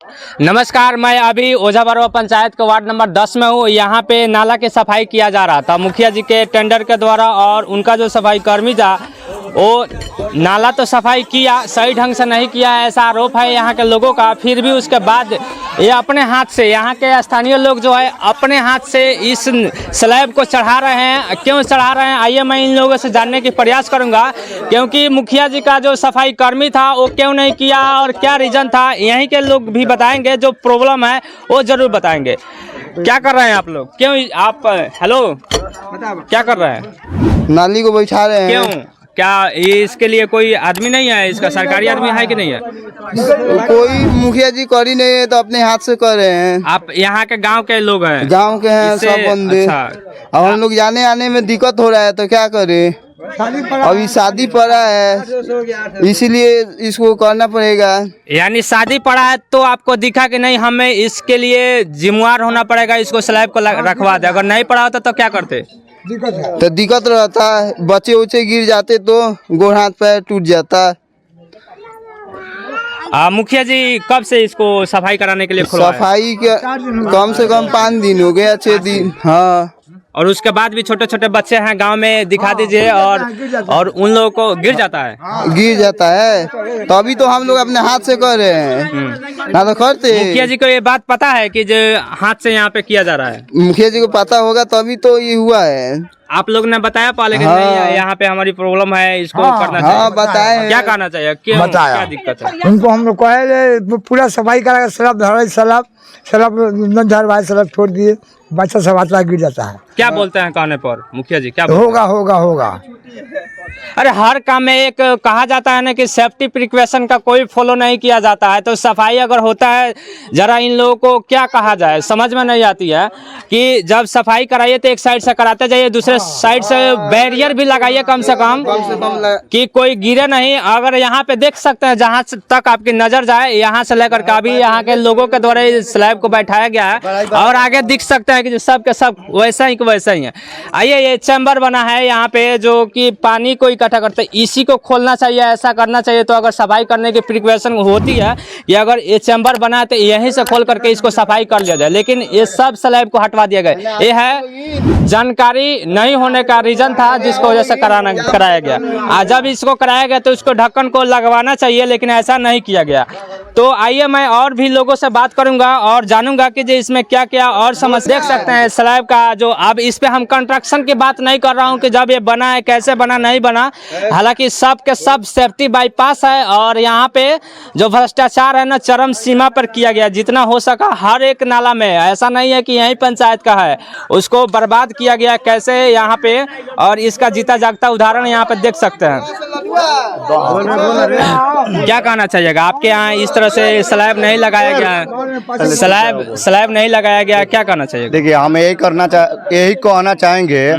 नमस्कार, मैं अभी ओझाबरवा पंचायत के वार्ड नंबर 10 में हूँ। यहाँ पे नाला की सफाई किया जा रहा था मुखिया जी के टेंडर के द्वारा, और उनका जो सफाई कर्मी था वो नाला तो सफाई किया, सही ढंग से नहीं किया ऐसा आरोप है यहाँ के लोगों का। फिर भी उसके बाद ये अपने हाथ से, यहाँ के स्थानीय लोग जो है अपने हाथ से इस स्लैब को चढ़ा रहे हैं। क्यों चढ़ा रहे हैं, आइए मैं इन लोगों से जानने की प्रयास करूँगा, क्योंकि मुखिया जी का जो सफाई कर्मी था वो क्यों नहीं किया और क्या रीज़न था, यहीं के लोग भी बताएंगे। जो प्रॉब्लम है वो ज़रूर बताएंगे। क्या कर रहे हैं आप लोग, क्यों आप, हेलो, क्या कर रहे हैं? नाली को बैठा रहे हैं। क्यों, क्या ये इसके लिए कोई आदमी नहीं है, इसका सरकारी आदमी है कि नहीं है? कोई मुखिया जी कर ही नहीं है तो अपने हाथ से कर रहे हैं। आप यहाँ के गांव के लोग हैं? गांव के हैं सब बंदे। अच्छा। अब हम लोग जाने आने में दिक्कत हो रहा है तो क्या करें, अभी शादी पड़ा है इसीलिए इसको करना पड़ेगा। यानी शादी पड़ा है तो आपको दिखा कि नहीं हमें इसके लिए जिम्मेवार होना पड़ेगा, इसको स्लैब को रखवा दे। अगर नहीं पड़ा होता तो क्या करते? तो दिक्कत रहता है, बच्चे उच्चे गिर जाते तो गोड़ हाथ पैर टूट जाता। मुखिया जी कब से इसको सफाई कराने के लिए खुलवाया? सफाई के कम से कम 5 दिन हो गया, 6 दिन। हाँ, और उसके बाद भी छोटे छोटे बच्चे हैं गांव में, दिखा दीजिए। और उन लोगों को गिर जाता है, गिर जाता है तो अभी तो हम लोग अपने हाथ से कर रहे हैं, ना तो करते। मुखिया जी को ये बात पता है कि जो हाथ से यहाँ पे किया जा रहा है? मुखिया जी को पता होगा तभी तो ये हुआ है। आप लोग ने बताया पहले कि हाँ। नहीं यहाँ पे हमारी प्रॉब्लम है, इसको करना चाहिए? हाँ, बताए। क्या करना चाहिए, क्यों, क्या दिक्कत है? उनको हम लोग कहे पूरा सफाई करा, सलाब धरवाए, सलाब छोड़ दिए, बच्चा सब हाथ गिर जाता है। क्या बोलते हैं कहने पर मुखिया जी, क्या होगा? अरे हर काम में एक कहा जाता है ना कि सेफ्टी प्रिकॉशन का कोई फॉलो नहीं किया जाता है, तो सफाई अगर होता है, जरा इन लोगों को क्या कहा जाए समझ में नहीं आती है कि जब सफाई कराइए तो एक साइड से कराते जाइए, दूसरे साइड से बैरियर भी लगाइए कम से कम कि कोई गिरे नहीं। अगर यहाँ पे देख सकते हैं जहाँ तक आपकी नजर जाए, यहाँ से लेकर के अभी यहाँ के लोगों के द्वारा इस स्लैब को बैठाया गया है, और आगे दिख सकते हैं कि जो सब के सब वैसा ही है। आइए, ये चैम्बर बना है यहाँ पे जो कि पानी को इकट्ठा करते हैं, इसी को खोलना चाहिए, ऐसा करना चाहिए। तो अगर सफाई करने की प्रिकॉशन होती है कि अगर ये चैम्बर बना है तो यहीं से खोल करके इसको सफाई कर लिया जाए, लेकिन ये सब स्लैब को हटवा दिया गया। ये है जानकारी नहीं होने का रीजन था जिसको वजह से कराया गया। जब इसको कराया गया तो उसको ढक्कन को लगवाना चाहिए, लेकिन ऐसा नहीं किया गया। तो आइए मैं और भी लोगों से बात करूंगा और जानूंगा कि जो इसमें क्या क्या और समस्या। देख सकते हैं स्लैब का जो, अब इस पे हम कंस्ट्रक्शन की बात नहीं कर रहा हूं कि जब ये बना है कैसे बना नहीं बना, हालांकि सब के सब सेफ्टी बाईपास है। और यहाँ पे जो भ्रष्टाचार है ना, चरम सीमा पर किया गया। जितना हो सका हर एक नाला में, ऐसा नहीं है कि यही पंचायत का है, उसको बर्बाद किया गया कैसे यहाँ पे, और इसका जीता जागता उदाहरण यहाँ पे देख सकते हैं। क्या कहना चाहिएगा, आपके यहाँ इस तरह से स्लैब नहीं लगाया गया है, स्लैब नहीं लगाया गया, क्या कहना चाहिए? देखिए, हम यही कहना चाहेंगे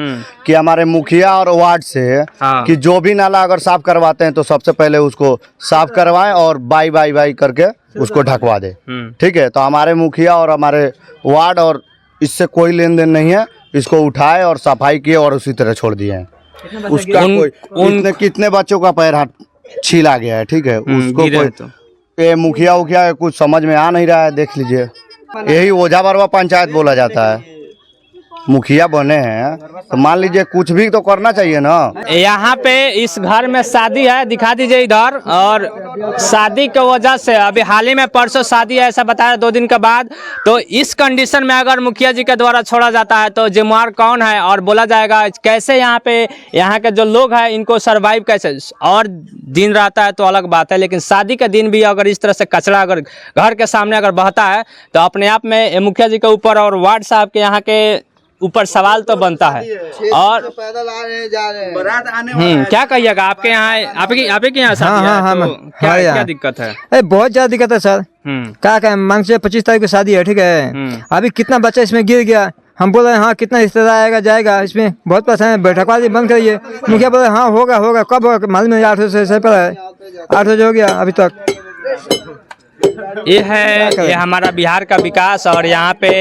कि हमारे मुखिया और वार्ड से कि जो भी नाला अगर साफ करवाते हैं तो सबसे पहले उसको साफ करवाएं और बाई करके उसको ढकवा दे। ठीक है, तो हमारे मुखिया और हमारे वार्ड और इससे कोई लेन देन नहीं है, इसको उठाए और सफाई किए और उसी तरह छोड़ दिए हैं। उसका कितने बच्चों का पैर हाथ छीला गया है। ठीक है, उसको कोई ये मुखिया कुछ समझ में आ नहीं रहा है। देख लीजिए, यही ओझाबरवा पंचायत बोला जाता है, मुखिया बने हैं तो मान लीजिए कुछ भी तो करना चाहिए ना। यहाँ पे इस घर में शादी है, दिखा दीजिए इधर। और शादी की वजह से अभी हाल ही में परसों शादी है ऐसा बताया, 2 दिन के बाद। तो इस कंडीशन में अगर मुखिया जी के द्वारा छोड़ा जाता है तो जिम्मेवार कौन है, और बोला जाएगा कैसे यहाँ पे यहाँ के जो लोग हैं इनको सर्वाइव कैसे। और दिन रहता है तो अलग बात है, लेकिन शादी के दिन भी अगर इस तरह से कचरा अगर घर के सामने अगर बहता है तो अपने आप में मुखिया जी के ऊपर और वार्ड साहब के यहाँ के ऊपर सवाल तो बनता है। और पैदल आ रहे जा रहे हैं। क्या कहिएगा, आपके यहाँ आपके यहाँ शादी है तो क्या दिक्कत है? बहुत ज्यादा दिक्कत है सर। क्या कहें, मान से 25 तारीख को शादी है, ठीक है, अभी कितना बच्चा इसमें गिर गया। हम बोले हाँ कितना रिश्तेदार आएगा जाएगा, इसमें बहुत पैसा है, बैठकवा बंद करिए। मुखिया बोले हाँ होगा, कब होगा मालूम है, 8 बजे से पहले 8 बजे हो गया अभी तक। ये हमारा बिहार का विकास, और यहाँ पे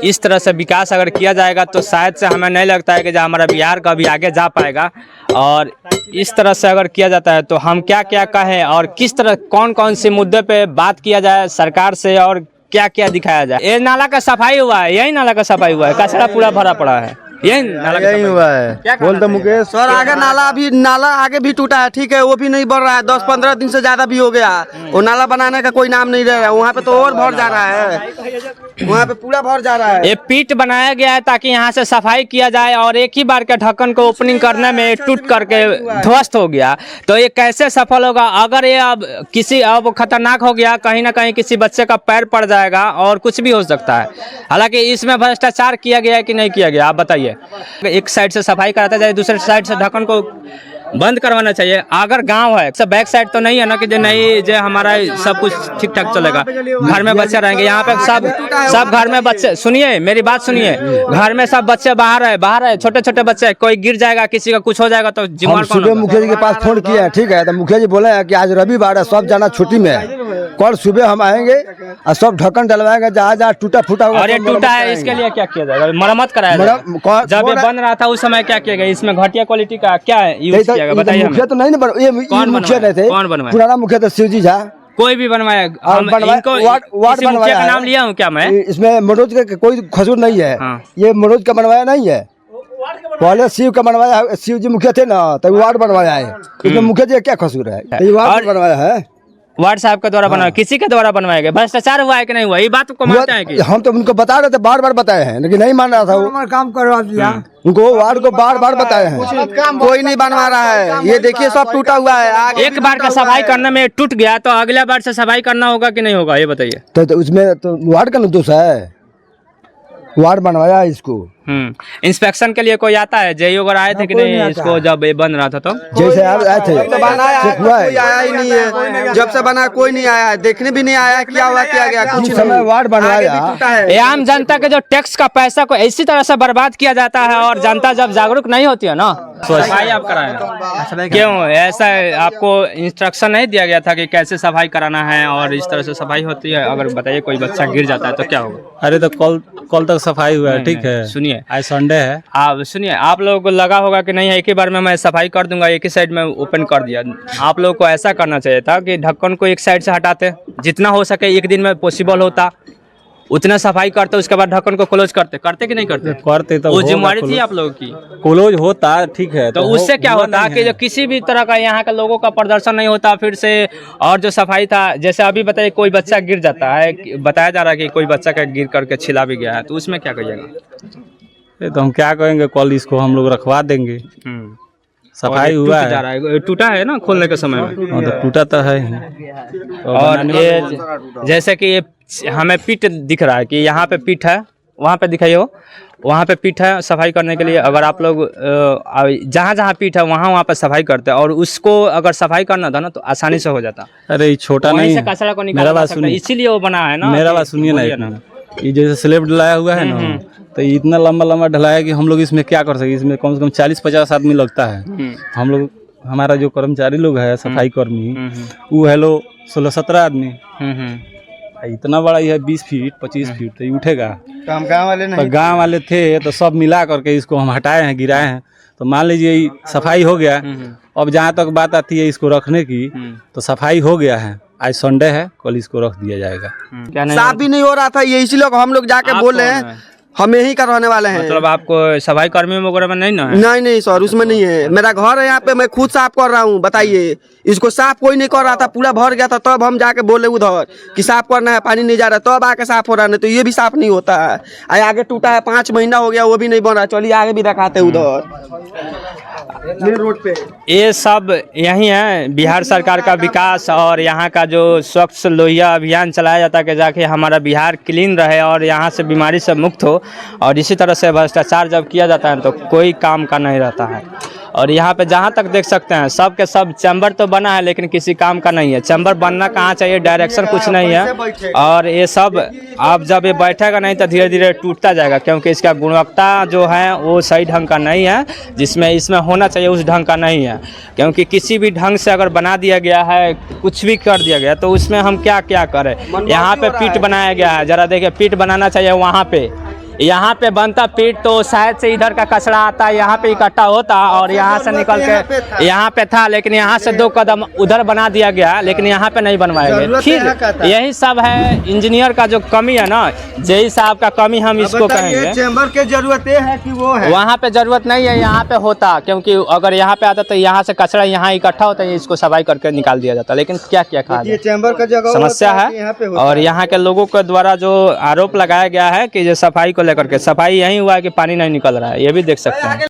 इस तरह से विकास अगर किया जाएगा तो शायद से हमें नहीं लगता है कि जो हमारा बिहार का भी आगे जा पाएगा। और इस तरह से अगर किया जाता है तो हम क्या क्या कहें और किस तरह कौन कौन से मुद्दे पे बात किया जाए सरकार से और क्या क्या दिखाया जाए। ये नाला का सफाई हुआ है, यही नाला का सफाई हुआ है, कचरा पूरा भरा पड़ा है, यही नाला का यही हुआ है। क्या बोल तो मुकेश। सर आगे नाला आगे भी टूटा है, ठीक है, वो भी नहीं बढ़ रहा है, 10-15 दिन से ज्यादा भी हो गया। वो नाला बनाने का कोई नाम नहीं रह रहा है, वहाँ पे तो और भर जा रहा है, वहाँ पे पूरा भर जा रहा है। ये पीट बनाया गया है ताकि यहाँ से सफाई किया जाए, और एक ही बार के ढक्कन को ओपनिंग करने में टूट करके ध्वस्त हो गया, तो ये कैसे सफल होगा। अगर ये अब खतरनाक हो गया, कहीं ना कहीं किसी बच्चे का पैर पड़ जाएगा और कुछ भी हो सकता है। हालांकि इसमें भ्रष्टाचार किया गया है कि नहीं किया गया, आप बताइए। एक साइड से सफाई कराता जाए, दूसरे साइड से ढक्कन को बंद करवाना चाहिए। अगर गांव है सब बैक साइड तो नहीं है ना कि जो नहीं जो हमारा सब कुछ ठीक ठाक चलेगा, घर में बच्चे रहेंगे। यहाँ पे सब घर में बच्चे, सुनिए मेरी बात सुनिए, घर में सब बच्चे बाहर है, छोटे छोटे बच्चे, कोई गिर जाएगा, किसी का कुछ हो जाएगा तो जिम्मेवार कौन होगा? मुखिया जी के पास फोन किया है, ठीक है, तो मुखिया जी बोले हैं कि आज रविवार है, सब जाना छुट्टी में है, कल सुबह हम आएंगे और सब ढक्कन डलवाएंगे, जहाँ जहाँ टूटा फूटा और ये टूटा है इसके लिए क्या किया जाएगा? मरम्मत कराया जाएगा। जब ये बन रहा था उस समय क्या किया गया? इसमें घटिया क्वालिटी का क्या यूज किया गया बताइए हमें। मुखिया तो नहीं ना, ये मुखिया नहीं थे, कौन बनवाया? पुराना मुखिया तो शिवजी झा, कोई भी बनवाया। वार्ड मुखिया का नाम लिया हूँ क्या मैं? इसमें मनोज का कोई कसूर नहीं है। हाँ। ये मनोज का बनवाया नहीं है, पहले शिव का बनवाया, शिव जी मुखिया थे ना, तो वार्ड बनवाया है। इसमें मुखिया जी का क्या कसूर है? ये वार्ड बनवाया है, वार्ड साहब के द्वारा बनवाया, किसी के द्वारा बनवाया गया। भ्रष्टाचार हुआ है कि नहीं हुआ, ये बात को मानते हैं कि? हम तो उनको बता रहे थे, बार बार बताए हैं, लेकिन नहीं मान रहा था वो। काम करवा दिया उनको, वार्ड को बार बार बताए हैं, कोई नहीं बनवा रहा है। ये देखिए सब टूटा हुआ है, आगे एक बार का सफाई करने में टूट गया तो अगले बार से सफाई करना होगा कि नहीं होगा, ये बताइए। तो उसमें तो वार्ड का दोष है, वार्ड बनवाया है इसको। इंस्पेक्शन के लिए कोई आता है? जेईओ अगर आए थे कि नहीं इसको जब ये बन रहा था तो? जैसे आए थे बनाया है, कोई आया ही नहीं है, जब से बना कोई नहीं आया है, देखने भी नहीं आया क्या हुआ क्या गया, कुछ समय वार्ड बनवाया। ये आम जनता के जो टैक्स का पैसा को इसी तरह से बर्बाद किया जाता है, और जनता जब जागरूक नहीं होती है ना, सफाई आप कराएं। क्यों ऐसा आपको इंस्ट्रक्शन नहीं दिया गया था कि कैसे सफाई कराना है और इस तरह से सफाई होती है? अगर बताइए कोई बच्चा गिर जाता है तो क्या होगा? अरे तो कल तक सफाई हुआ है, ठीक है। सुनिए, आज संडे है, आप सुनिए, आप लोगों को लगा होगा कि नहीं एक ही बार में मैं सफाई कर दूंगा, एक ही साइड में ओपन कर दिया। आप लोगों को ऐसा करना चाहिए था कि ढक्कन को एक साइड से हटाते, जितना हो सके एक दिन में पॉसिबल होता उतना सफाई करते, उसके बाद ढक्कन को क्लोज करते कि नहीं करते? करते तो वो जिम्मेवारी थी आप लोगों की, क्लोज होता, ठीक है। तो उससे क्या होता कि जो किसी भी तरह का यहाँ के लोगों का प्रदर्शन नहीं होता फिर से। और जो सफाई था, जैसे अभी बताइए कोई बच्चा गिर जाता है, बताया जा रहा है कि कोई बच्चा का गिर करके छिला भी गया है, तो उसमें क्या कहिएगा? तो हम क्या कहेंगे, कल इसको हम लोग रखवा देंगे। सफाई हुआ जा रहा है, टूटा है ना खोलने के समय में, तो टूटा तो है ही। और ये जैसे कि ये हमें पीठ दिख रहा है कि यहाँ पे पीठ है, वहाँ पे दिखाइए, वहाँ पे पीठ है सफाई करने के लिए। अगर आप लोग जहाँ जहाँ पीठ है वहाँ पे सफाई करते हैं, और उसको अगर सफाई करना था ना तो आसानी से हो जाता। अरे ये छोटा नहीं है, कचरा को मेरा बात सुनिए, इसीलिए वो बना है ना। मेरा बात सुनिए ना, ये जैसे स्लेब डलाया हुआ है ना, तो इतना लंबा लंबा ढलाया कि हम लोग इसमें क्या कर सके। इसमें कम से कम 40-50 आदमी लगता है। हम लोग, हमारा जो कर्मचारी लोग है, सफाई कर्मी, वो है लो 16-17 आदमी। इतना बड़ा ही है, 20 फीट 25 फीट, तो ये उठेगा? हम गाँव वाले नहीं, तो गाँव वाले थे तो सब मिला करके इसको हम हटाए हैं, गिराए हैं। तो मान लीजिए सफाई हो गया। अब जहाँ तक बात आती है इसको रखने की, तो सफाई हो गया है, आज संडे है, कल इसको रख दिया जाएगा। साफ भी नहीं हो रहा था, ये इसीलिए हम लोग जाके बोल रहे हैं, हम यही करवाने वाले हैं। मतलब आपको सफाई कर्मी वगैरह में नहीं ना है? नहीं सर, उसमें नहीं है। मेरा घर है यहाँ पे, मैं खुद साफ कर रहा हूँ। बताइए, इसको साफ कोई नहीं कर रहा था, पूरा भर गया था, तब हम जाके बोले उधर कि साफ करना है, पानी नहीं जा रहा, तब आके साफ हो रहा, नहीं तो ये भी साफ नहीं होता है। आगे टूटा है, 5 महीना हो गया, वो भी नहीं बन रहा। चलिए आगे भी रखाते उधर मेन रोड पे। ये सब यही है बिहार सरकार का विकास, और यहाँ का जो स्वच्छ लोहिया अभियान चलाया जाता है कि जाके हमारा बिहार क्लीन रहे और यहाँ से बीमारी से मुक्त हो। और इसी तरह से भ्रष्टाचार जब किया जाता है तो कोई काम का नहीं रहता है। और यहाँ पे जहाँ तक देख सकते हैं सब के सब चैम्बर तो बना है लेकिन किसी काम का नहीं है। चैम्बर बनना कहाँ चाहिए, डायरेक्शन कुछ नहीं है। और ये सब अब जब ये बैठेगा नहीं तो धीरे धीरे टूटता जाएगा, क्योंकि इसका गुणवत्ता जो है वो सही ढंग का नहीं है, जिसमें इसमें होना चाहिए उस ढंग का नहीं है। क्योंकि किसी भी ढंग से अगर बना दिया गया है, कुछ भी कर दिया गया, तो उसमें हम क्या क्या करें। यहाँ पे पीठ बनाया गया है, जरा देखिए पीठ बनाना चाहिए वहाँ पे, यहाँ पे बनता पीठ तो शायद से इधर का कचरा आता है यहाँ पे इकट्ठा होता और यहाँ से निकल के यहाँ पे था, लेकिन यहाँ से 2 कदम उधर बना दिया गया, लेकिन यहाँ पे नहीं बनवाया गया। ठीक, यही सब है इंजीनियर का जो कमी है ना, जेई साहब का कमी हम इसको कहेंगे। चैम्बर के जरूरत है कि वो है, वहाँ पे जरूरत नहीं है, यहाँ पे होता, क्योंकि अगर यहाँ पे आता तो यहाँ से कचरा यहाँ इकट्ठा होता है, इसको सफाई करके निकाल दिया जाता, लेकिन क्या क्या कहा जाए, चैम्बर का जगह समस्या है। और यहाँ के लोगों के द्वारा जो आरोप लगाया गया है कि जो सफाई को लेकर के, सफाई यही हुआ है कि पानी नहीं निकल रहा है, ये भी देख सकते हैं।